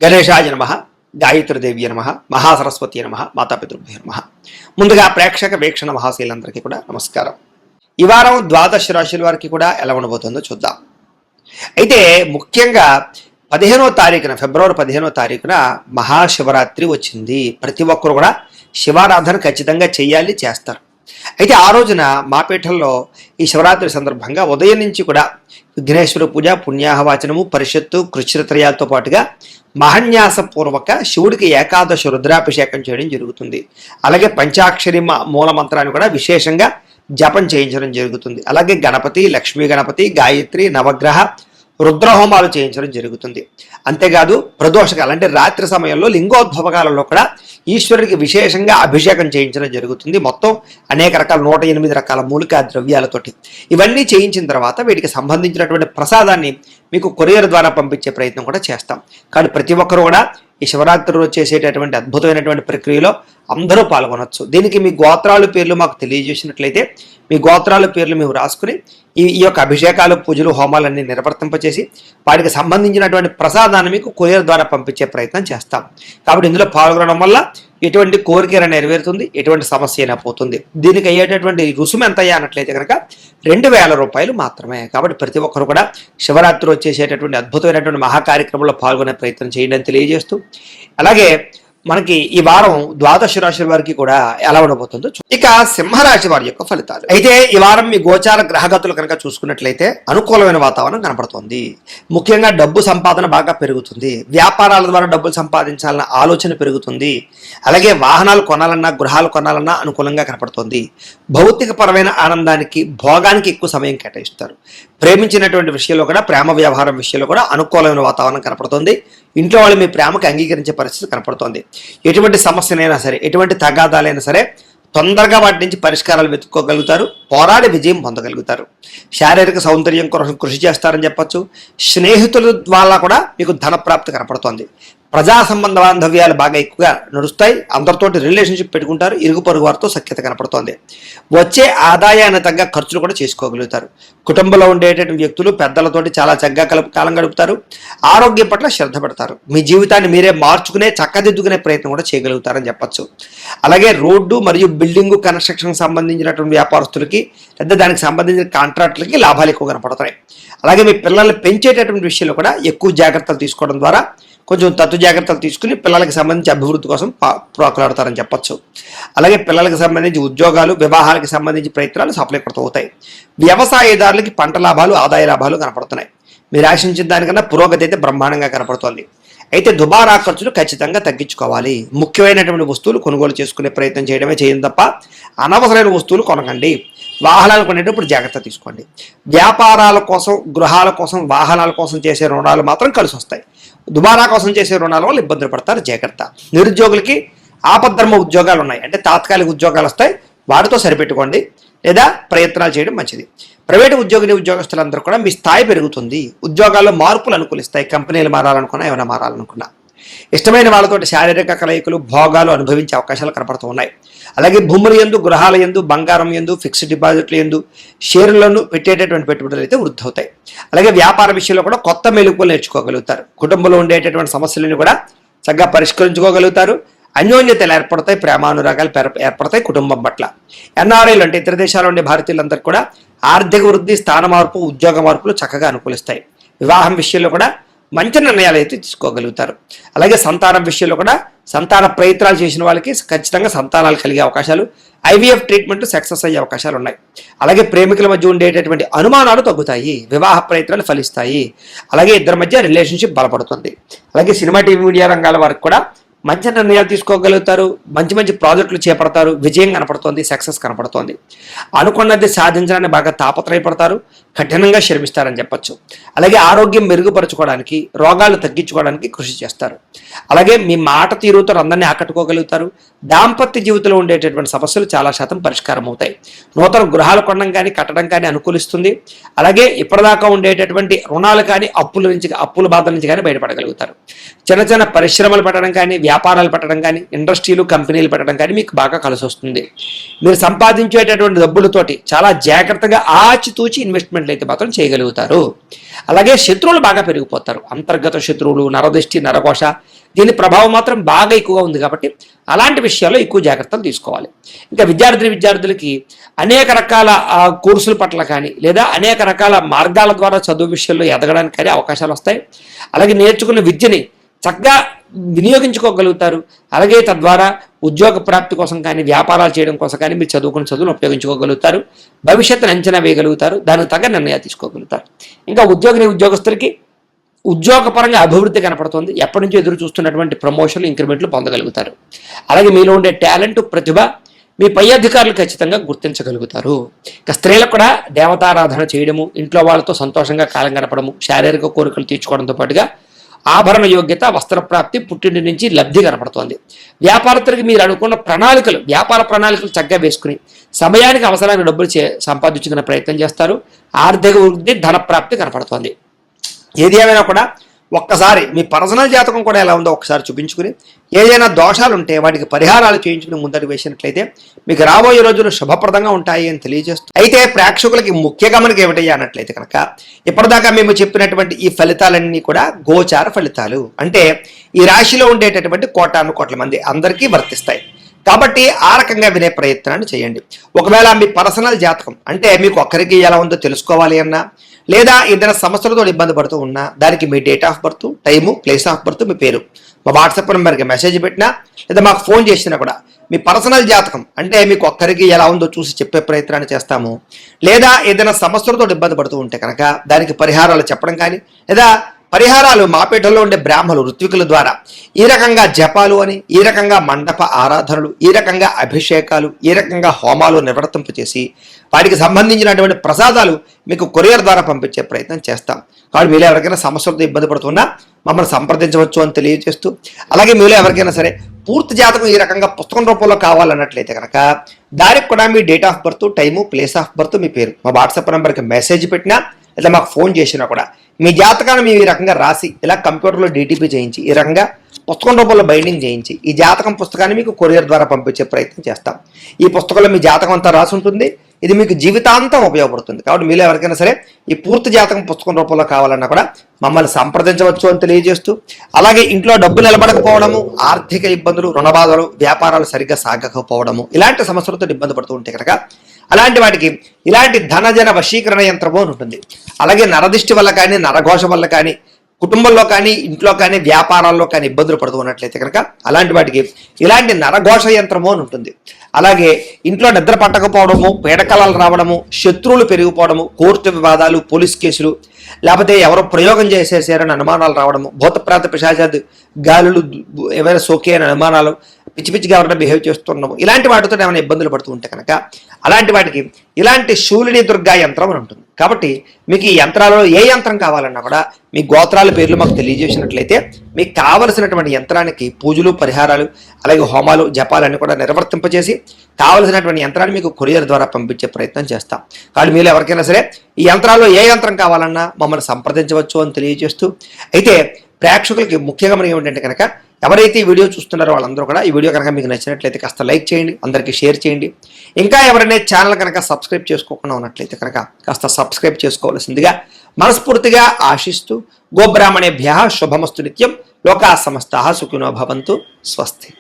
గణేశాయ నమః, గాయత్రీదేవి నమః, మహాసరస్వతి నమః, మాతాపితృభ్యో నమః. ముందుగా ప్రేక్షక వీక్షణ మహాశీలందరికీ కూడా నమస్కారం. ఈ వారం ద్వాదశ రాశుల వారికి కూడా ఎలా ఉండబోతుందో చూద్దాం. అయితే ముఖ్యంగా 15వ తారీఖున ఫిబ్రవరి 15వ తారీఖున మహాశివరాత్రి వచ్చింది. ప్రతి ఒక్కరు కూడా శివారాధన ఖచ్చితంగా చేయాలి, చేస్తారు. అయితే ఆ రోజున మా పీఠంలో ఈ శివరాత్రి సందర్భంగా ఉదయం నుంచి కూడా విఘ్నేశ్వర పూజ, పుణ్యాహవాచనము, పరిషత్తు, కృష్ణత్రయాలతో పాటుగా మహాన్యాసపూర్వక శివుడికి ఏకాదశ రుద్రాభిషేకం చేయడం జరుగుతుంది. అలాగే పంచాక్షరి మూల మంత్రాన్ని కూడా విశేషంగా జపం చేయించడం జరుగుతుంది. అలాగే గణపతి, లక్ష్మీ గణపతి, గాయత్రి, నవగ్రహ రుద్రహోమాలు చేయించడం జరుగుతుంది. అంతేకాదు ప్రదోషకాలం అంటే రాత్రి సమయంలో లింగోద్భవకాలంలో కూడా ఈశ్వరుడికి విశేషంగా అభిషేకం చేయించడం జరుగుతుంది. మొత్తం అనేక రకాల 108 రకాల మూలికా ద్రవ్యాలతోటి ఇవన్నీ చేయించిన తర్వాత వీటికి సంబంధించినటువంటి ప్రసాదాన్ని మీకు కొరియర్ ద్వారా పంపించే ప్రయత్నం కూడా చేస్తాం. కానీ ప్రతి ఒక్కరు కూడా ఈ శివరాత్రి రోజు చేసేటటువంటి అద్భుతమైనటువంటి ప్రక్రియలో అందరూ పాల్గొనవచ్చు. దీనికి మీ గోత్రాల పేర్లు మాకు తెలియజేసినట్లయితే మీ గోత్రాల పేర్లు మేము రాసుకుని ఈ యొక్క అభిషేకాలు, పూజలు, హోమాలన్నీ నిర్వర్తింపచేసి వాటికి సంబంధించినటువంటి ప్రసాదాన్ని మీకు కొరియర్ ద్వారా పంపించే ప్రయత్నం చేస్తాం. కాబట్టి ఇందులో పాల్గొనడం వల్ల ఎటువంటి కోరిక నెరవేరుతుంది, ఎటువంటి సమస్య అయినా పోతుంది. దీనికి అయ్యేటటువంటి రుసుము ఎంత అన్నట్లయితే కనుక 2000 రూపాయలు మాత్రమే. కాబట్టి ప్రతి ఒక్కరు కూడా శివరాత్రి వచ్చేసేటటువంటి అద్భుతమైనటువంటి మహాకార్యక్రమంలో పాల్గొనే ప్రయత్నం చేయండి తెలియజేస్తూ, అలాగే మనకి ఈ వారం ద్వాదశ రాశుల వారికి కూడా ఎలా ఉండబోతుందో ఇక సింహరాశి వారి యొక్క ఫలితాలు. అయితే ఈ వారం మీ గోచార గ్రహగతులు కనుక చూసుకున్నట్లయితే అనుకూలమైన వాతావరణం కనపడుతుంది. ముఖ్యంగా డబ్బు సంపాదన బాగా పెరుగుతుంది. వ్యాపారాల ద్వారా డబ్బులు సంపాదించాలన్న ఆలోచన పెరుగుతుంది. అలాగే వాహనాలు కొనాలన్నా, గృహాలు కొనాలన్నా అనుకూలంగా కనపడుతుంది. భౌతిక పరమైన ఆనందానికి, భోగానికి ఎక్కువ సమయం కేటాయిస్తారు. ప్రేమించినటువంటి విషయంలో కూడా, ప్రేమ వ్యవహారం విషయంలో కూడా అనుకూలమైన వాతావరణం కనపడుతుంది. ఇంట్లో వాళ్ళు మీ ప్రేమకు అంగీకరించే పరిస్థితి కనపడుతోంది. ఎటువంటి సమస్యనైనా సరే, ఎటువంటి తగాదాలైనా సరే తొందరగా వాటి నుంచి పరిష్కారాలు వెతుక్కోగలుగుతారు. పోరాడి విజయం పొందగలుగుతారు. శారీరక సౌందర్యం కోసం కృషి చేస్తారని చెప్పచ్చు. స్నేహితుల ద్వారా కూడా మీకు ధన ప్రాప్తి కనపడుతోంది. ప్రజా సంబంధ బాంధవ్యాలు బాగా ఎక్కువగా నడుస్తాయి. అందరితోటి రిలేషన్షిప్ పెట్టుకుంటారు. ఇరుగు పొరుగు వారితో సఖ్యత కనపడుతోంది. వచ్చే ఆదాయాన్ని తగ్గ ఖర్చులు కూడా చేసుకోగలుగుతారు. కుటుంబంలో ఉండేటటువంటి వ్యక్తులు పెద్దలతోటి చాలా చక్కగా కాలం గడుపుతారు. ఆరోగ్యం పట్ల శ్రద్ధ పెడతారు. మీ జీవితాన్ని మీరే మార్చుకునే, చక్కదిద్దుకునే ప్రయత్నం కూడా చేయగలుగుతారని చెప్పచ్చు. అలాగే రోడ్డు మరియు బిల్డింగు కన్స్ట్రక్షన్ సంబంధించినటువంటి వ్యాపారస్తులకి, లేదా దానికి సంబంధించిన కాంట్రాక్టులకి లాభాలు ఎక్కువ కనపడతాయి. అలాగే మీ పిల్లల్ని పెంచేటటువంటి విషయంలో కూడా ఎక్కువ జాగ్రత్తలు తీసుకోవడం ద్వారా కొంచెం తత్తు జాగ్రత్తలు తీసుకుని పిల్లలకి సంబంధించి అభివృద్ధి కోసం ప్రోకలాడతారని చెప్పచ్చు. అలాగే పిల్లలకు సంబంధించి ఉద్యోగాలు, వివాహాలకు సంబంధించి ప్రయత్నాలు సఫలీకృతం అవుతాయి. వ్యవసాయదారులకి పంట లాభాలు, ఆదాయ లాభాలు కనపడుతున్నాయి. మీరు ఆశించిన దానికన్నా పురోగతి అయితే బ్రహ్మాండంగా కనపడుతోంది. అయితే దుబారా ఖర్చులు ఖచ్చితంగా తగ్గించుకోవాలి. ముఖ్యమైనటువంటి వస్తువులు కొనుగోలు చేసుకునే ప్రయత్నం చేయడమే చేయండి తప్ప అనవసరమైన వస్తువులు కొనకండి. వాహనాలు కొనేటప్పుడు జాగ్రత్త తీసుకోండి. వ్యాపారాల కోసం, గృహాల కోసం, వాహనాల కోసం చేసే రుణాలు మాత్రం కలిసి వస్తాయి. దుబారా కోసం చేసే రుణాల వల్ల ఇబ్బందులు పడతారు, జాగ్రత్త. నిరుద్యోగులకి ఆపద్ధర్మ ఉద్యోగాలు ఉన్నాయి, అంటే తాత్కాలిక ఉద్యోగాలు వస్తాయి, వాటితో సరిపెట్టుకోండి లేదా ప్రయత్నాలు చేయడం మంచిది. ప్రైవేటు ఉద్యోగస్తులందరూ కూడా మీ స్థాయి పెరుగుతుంది. ఉద్యోగాల్లో మార్పులు అనుకూలిస్తాయి. కంపెనీలు మారాలనుకున్నా, ఏమైనా మారాలనుకున్నా ఇష్టమైన వాళ్ళతోటి శారీరక కలయికలు, భోగాలు అనుభవించే అవకాశాలు కనపడుతూ ఉన్నాయి. అలాగే భూముల యందు, గృహాల యందు, బంగారం యందు, ఫిక్స్డ్ డిపాజిట్ల యందు, షేర్లను పెట్టేటటువంటి పెట్టుబడులు అయితే వృద్ధి అవుతాయి. అలాగే వ్యాపార విషయంలో కూడా కొత్త మెలకువలు నేర్చుకోగలుగుతారు. కుటుంబంలో ఉండేటటువంటి సమస్యలను కూడా చక్కగా పరిష్కరించుకోగలుగుతారు. అన్యోన్యతలు ఏర్పడతాయి, ప్రేమానురాగాలు ఏర్పడతాయి కుటుంబం పట్ల. ఎన్ఆర్ఐలు అంటే ఇతర దేశాల్లో ఉండే భారతీయులందరికీ కూడా ఆర్థిక వృద్ధి, స్థాన మార్పు, ఉద్యోగ మార్పులు చక్కగా అనుకూలిస్తాయి. వివాహం విషయంలో కూడా మంచి నిర్ణయాలు అయితే తీసుకోగలుగుతారు. అలాగే సంతానం విషయంలో కూడా సంతాన ప్రయత్నాలు చేసిన వాళ్ళకి ఖచ్చితంగా సంతానాలు కలిగే అవకాశాలు, ఐవీఎఫ్ ట్రీట్మెంట్ సక్సెస్ అయ్యే అవకాశాలు ఉన్నాయి. అలాగే ప్రేమికుల మధ్య ఉండేటటువంటి అనుమానాలు తగ్గుతాయి, వివాహ ప్రయత్నాలు ఫలిస్తాయి. అలాగే ఇద్దరి మధ్య రిలేషన్షిప్ బలపడుతుంది. అలాగే సినిమా, టీవీ, మీడియా రంగాల వారికి కూడా మంచి నిర్ణయాలు తీసుకోగలుగుతారు. మంచి మంచి ప్రాజెక్టులు చేపడతారు. విజయం కనపడుతోంది, సక్సెస్ కనపడుతోంది. అనుకున్నది సాధించడానికి బాగా తాపత్రయపడతారు, కఠినంగా శ్రమిస్తారని చెప్పచ్చు. అలాగే ఆరోగ్యం మెరుగుపరచుకోవడానికి, రోగాలు తగ్గించుకోవడానికి కృషి చేస్తారు. అలాగే మీ మాట తీరుతో అందరినీ ఆకట్టుకోగలుగుతారు. దాంపత్య జీవితంలో ఉండేటటువంటి సమస్యలు చాలా శాతం పరిష్కారం అవుతాయి. నూతన గృహాలు కొనడం కానీ, కట్టడం కానీ అనుకూలిస్తుంది. అలాగే ఇప్పటిదాకా ఉండేటటువంటి రుణాలు కానీ, అప్పుల బాధల నుంచి కానీ బయటపడగలుగుతారు. చిన్న చిన్న పరిశ్రమలు పెట్టడం కానీ, వ్యాపారాలు పెట్టడం కానీ, ఇండస్ట్రీలు కంపెనీలు పెట్టడం కానీ మీకు బాగా కలిసి వస్తుంది. మీరు సంపాదించేటటువంటి డబ్బులతోటి చాలా జాగ్రత్తగా ఆచితూచి ఇన్వెస్ట్మెంట్లు అయితే మాత్రం చేయగలుగుతారు. అలాగే శత్రువులు బాగా పెరిగిపోతారు. అంతర్గత శత్రువులు, నరదృష్టి, నరఘోష, దీని ప్రభావం మాత్రం బాగా ఎక్కువగా ఉంది కాబట్టి అలాంటి విషయాల్లో ఎక్కువ జాగ్రత్తలు తీసుకోవాలి. ఇంకా విద్యార్థులకి అనేక రకాల కోర్సుల పట్ల కానీ, లేదా అనేక రకాల మార్గాల ద్వారా చదువు విషయంలో ఎదగడానికి కానీ అవకాశాలు వస్తాయి. అలాగే నేర్చుకున్న విద్యని చక్కగా వినియోగించుకోగలుగుతారు. అలాగే తద్వారా ఉద్యోగ ప్రాప్తి కోసం కానీ, వ్యాపారాలు చేయడం కోసం కానీ మీరు చదువుకున్న చదువును ఉపయోగించుకోగలుగుతారు. భవిష్యత్తును అంచనా వేయగలుగుతారు. దానికి తగ్గ నిర్ణయాలు తీసుకోగలుగుతారు. ఇంకా ఉద్యోగస్తులకి ఉద్యోగపరంగా అభివృద్ధి కనపడుతుంది. ఎప్పటి నుంచో ఎదురు చూస్తున్నటువంటి ప్రమోషన్లు, ఇంక్రిమెంట్లు పొందగలుగుతారు. అలాగే మీలో ఉండే టాలెంట్, ప్రతిభ మీ పై అధికారులు ఖచ్చితంగా గుర్తించగలుగుతారు. ఇక స్త్రీలకు కూడా దేవతారాధన చేయడము, ఇంట్లో వాళ్ళతో సంతోషంగా కాలం గడపడము, శారీరక కోరికలు తీర్చుకోవడంతో పాటుగా ఆభరణ యోగ్యత, వస్త్రప్రాప్తి, పుట్టింటి నుంచి లబ్ధి కనపడుతోంది. వ్యాపారస్తులకి మీరు అనుకున్న వ్యాపార ప్రణాళికలు చక్కగా వేసుకుని సమయానికి అవసరమైన డబ్బులు సంపాదించుకునే ప్రయత్నం చేస్తారు. ఆర్థిక వృద్ధి, ధన ప్రాప్తి కనపడుతోంది. ఏది ఏమైనా కూడా ఒక్కసారి మీ పర్సనల్ జాతకం కూడా ఎలా ఉందో ఒకసారి చూపించుకుని ఏదైనా దోషాలు ఉంటే వాటికి పరిహారాలు చేయించుకుని ముందడుగు వేసినట్లయితే మీకు రాబోయే రోజులు శుభప్రదంగా ఉంటాయి అని తెలియజేస్తూ, అయితే ప్రేక్షకులకి ముఖ్య గమనిక ఏమిటయ్యా అన్నట్లయితే కనుక ఇప్పటిదాకా మేము చెప్పినటువంటి ఈ ఫలితాలన్నీ కూడా గోచార ఫలితాలు. అంటే ఈ రాశిలో ఉండేటటువంటి కోటాను మంది అందరికీ వర్తిస్తాయి. కాబట్టి ఆ రకంగా వినే ప్రయత్నాన్ని చేయండి. ఒకవేళ మీ పర్సనల్ జాతకం అంటే మీకు ఒక్కరికి ఎలా ఉందో తెలుసుకోవాలి అన్నా, లేదా ఏదైనా సమస్యలతో ఇబ్బంది పడుతూ ఉన్నా దానికి మీ date of birth, time, place of birth, మీ పేరు మా వాట్సాప్ నెంబర్కి మెసేజ్ పెట్టినా లేదా మాకు ఫోన్ చేసినా కూడా మీ పర్సనల్ జాతకం అంటే మీకు ఒక్కరికి ఎలా ఉందో చూసి చెప్పే ప్రయత్నాన్ని చేస్తాము. లేదా ఏదైనా సమస్యలతో ఇబ్బంది పడుతూ ఉంటే కనుక దానికి పరిహారాలు చెప్పడం కానీ, లేదా పరిహారాలు మాపేటలో ఉండే బ్రాహ్మలు, ఋత్వికుల ద్వారా ఈ రకంగా జపాలు అని, ఈ రకంగా మండప ఆరాధనలు, ఈ రకంగా అభిషేకాలు, ఈ రకంగా హోమాలు నిర్వర్తింపచేసి వాటికి సంబంధించినటువంటి ప్రసాదాలు మీకు కొరియర్ ద్వారా పంపించే ప్రయత్నం చేస్తాం. కాబట్టి మీలో ఎవరికైనా సమస్యలతో ఇబ్బంది పడుతున్నా మమ్మల్ని సంప్రదించవచ్చు అని తెలియజేస్తూ, అలాగే మీలో ఎవరికైనా సరే పూర్తి జాతకం ఈ రకంగా పుస్తకం రూపంలో కావాలన్నట్లయితే కనుక దానికి కూడా మీ date of birth, time, place of birth, మీ పేరు మా వాట్సాప్ నెంబర్కి మెసేజ్ పెట్టినా లేదా మాకు ఫోన్ చేసినా కూడా మీ జాతకాన్ని మేము ఈ రకంగా రాసి ఇలా కంప్యూటర్లో డీటీపీ చేయించి ఈ రకంగా పుస్తకం రూపంలో బైండింగ్ చేయించి ఈ జాతకం పుస్తకాన్ని మీకు కొరియర్ ద్వారా పంపించే ప్రయత్నం చేస్తాం. ఈ పుస్తకంలో మీ జాతకం అంతా రాసి ఉంటుంది. ఇది మీకు జీవితాంతం ఉపయోగపడుతుంది. కాబట్టి మీలో ఎవరికైనా సరే ఈ పూర్తి జాతకం పుస్తకం రూపంలో కావాలన్నా కూడా మమ్మల్ని సంప్రదించవచ్చు అని తెలియజేస్తూ, అలాగే ఇంట్లో డబ్బు నిలబడకపోవడము, ఆర్థిక ఇబ్బందులు, రుణబాధలు, వ్యాపారాలు సరిగ్గా సాగకపోవడము, ఇలాంటి సమస్యలతో ఇబ్బంది పడుతూ ఉంటే కనుక అలాంటి వాటికి ఇలాంటి ధనజన వశీకరణ యంత్రము అని ఉంటుంది. అలాగే నరదిష్టి వల్ల కానీ, నరఘోష వల్ల కానీ, కుటుంబంలో కానీ, ఇంట్లో కానీ, వ్యాపారాల్లో కానీ ఇబ్బందులు పడుతూ ఉన్నట్లయితే కనుక అలాంటి వాటికి ఇలాంటి నరఘోష యంత్రము అని ఉంటుంది. అలాగే ఇంట్లో నిద్ర పట్టకపోవడము, పీడకలాలు రావడము, శత్రువులు పెరిగిపోవడము, కోర్టు వివాదాలు, పోలీస్ కేసులు, లేకపోతే ఎవరో ప్రయోగం చేసేసారని అనుమానాలు రావడము, భూతప్రాత పిశాచాది గాలులు ఏమైనా సోకే అని అనుమానాలు, పిచ్చి పిచ్చిగా ఎవరైనా బిహేవ్ చేస్తున్నాము, ఇలాంటి వాటితో ఏమైనా ఇబ్బందులు పడుతూ ఉంటే కనుక అలాంటి వాటికి ఇలాంటి శూలిని దుర్గా యంత్రం అని ఉంటుంది. కాబట్టి మీకు ఈ యంత్రాలలో ఏ యంత్రం కావాలన్నా కూడా మీ గోత్రాల పేర్లు మాకు తెలియజేసినట్లయితే మీకు కావలసినటువంటి యంత్రానికి పూజలు, పరిహారాలు, అలాగే హోమాలు, జపాలన్నీ కూడా నిర్వర్తింపజేసి కావలసినటువంటి యంత్రాన్ని మీకు కొరియర్ ద్వారా పంపించే ప్రయత్నం చేస్తాం. కాబట్టి మీరు ఎవరికైనా సరే ఈ యంత్రాల్లో ఏ యంత్రం కావాలన్నా మమ్మల్ని సంప్రదించవచ్చు అని తెలియజేస్తూ, అయితే ప్రేక్షకులకి ముఖ్యంగా మనం ఏమిటంటే కనుక ఎవరైతే ఈ వీడియో చూస్తున్నారో వాళ్ళందరూ కూడా ఈ వీడియో కనుక మీకు నచ్చినట్లయితే కాస్త లైక్ చేయండి, అందరికీ షేర్ చేయండి. ఇంకా ఎవరైనా ఛానల్ కనుక సబ్స్క్రైబ్ చేసుకోకుండా ఉన్నట్లయితే కనుక కాస్త సబ్స్క్రైబ్ చేసుకోవాల్సిందిగా మనస్ఫూర్తిగా ఆశిస్తూ, గోబ్రాహ్మణేభ్యః శుభమస్తు నిత్యం, లోకా సమస్తాః సుఖినో భవంతు, స్వస్తి.